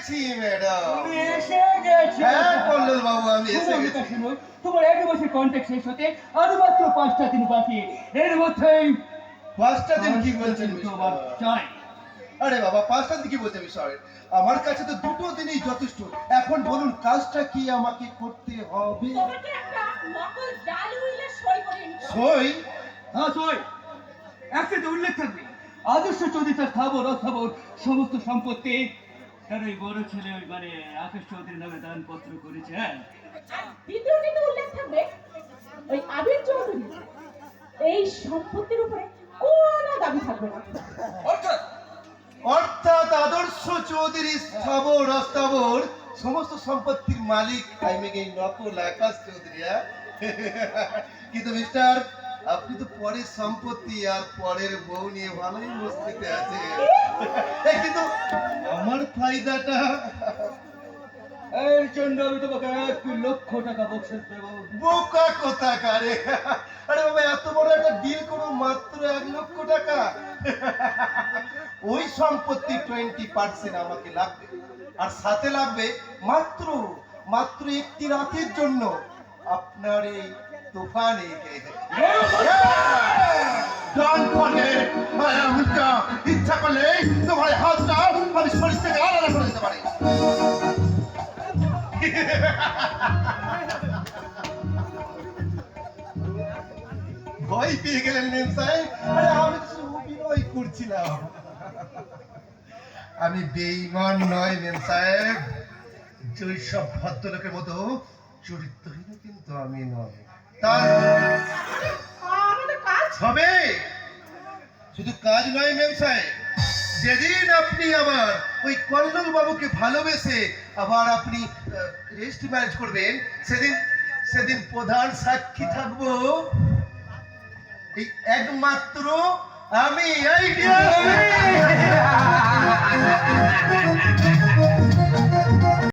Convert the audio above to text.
গেছি ম্যাডাম। তুমি এসে গেছো। হ্যাঁ কল্লোল বাবু, আমি এসে গেছি। শুনো, তোমার 1 বছর কন্ট্রাক্ট শেষ হতে আর মাত্র 5টা দিন বাকি। এর মধ্যেই 5টা দিন কি বলছেন তোমার মিস্টার? চাই। আরে বাবা, 5টা দিন কি বলছেন মিস্টার? আমার কাছে তো 2টো দিনই যথেষ্ট। এখন বলুন কাজটা কি আমাকে করতে হবে? তোমাকে একটা নকল জাল উইলে সই করে নিতে হবে। সই? হ্যাঁ সই। একসাথে উল্লেখ থাকবে আদর্শ চৌধুরী তার স্থাবর অস্থাবর সমস্ত সম্পত্তি তার ওই বড় ছেলে ওই মানে আকাশ চৌধুরীর নামে দানপত্র করেছে। হ্যাঁ আর দ্বিতীয়টিতে উল্লেখ থাকবে ওই আবির চৌধুরী এই সম্পত্তির উপরে কোনো দাবি থাকবে না। অর্থাৎ আদর্শ চৌধুরী স্থাবর অস্থাবর সমস্ত সম্পত্তির মালিক এই নকল আকাশ চৌধুরী। কিন্তু মিস্টার, আপনি তো পরের সম্পত্তি আর পরের বউ নিয়ে ভালোই মস্তিতে আছে, কিন্তু আমার ফায়দাটা? এর জন্য আমি তোমাকে 1 লক্ষ টাকা বকশিশ দেবো। বোকা কোথাকারে! আরে বাবা, এত বড় একটা ডিল করো মাত্র 1 লক্ষ টাকা? ওই সম্পত্তি 20% আমাকে লাগবে, আর সাথে লাগবে মাত্র মাত্র একটি রাতের জন্য আপনার এই তুফানে। ইচ্ছা করলে তোমার হাতটা আমি শরীর থেকে আলাদা করে দিতে পারি। ভয় পেয়ে গেলেন মেম সাহেব? আরে আমি তো অভিনয় করছিলাম। আমি বেঈমান নয় মেম সাহেব, ওই সব ভদ্রলোকের মতো চরিত্রহীন কিন্তু আমি নয়। তার আমাদের কাজ হবে, শুধু কাজ নয় মেম সাহেব, যেদিন আপনি আবার ওই কল্লোল বাবুকে ভালোবেসে আবার আপনি রেজিস্ট ম্যারেজ করবেন, সেদিন সেদিন প্রধান সাক্ষী থাকবো এই একমাত্র আমি। আইডিয়া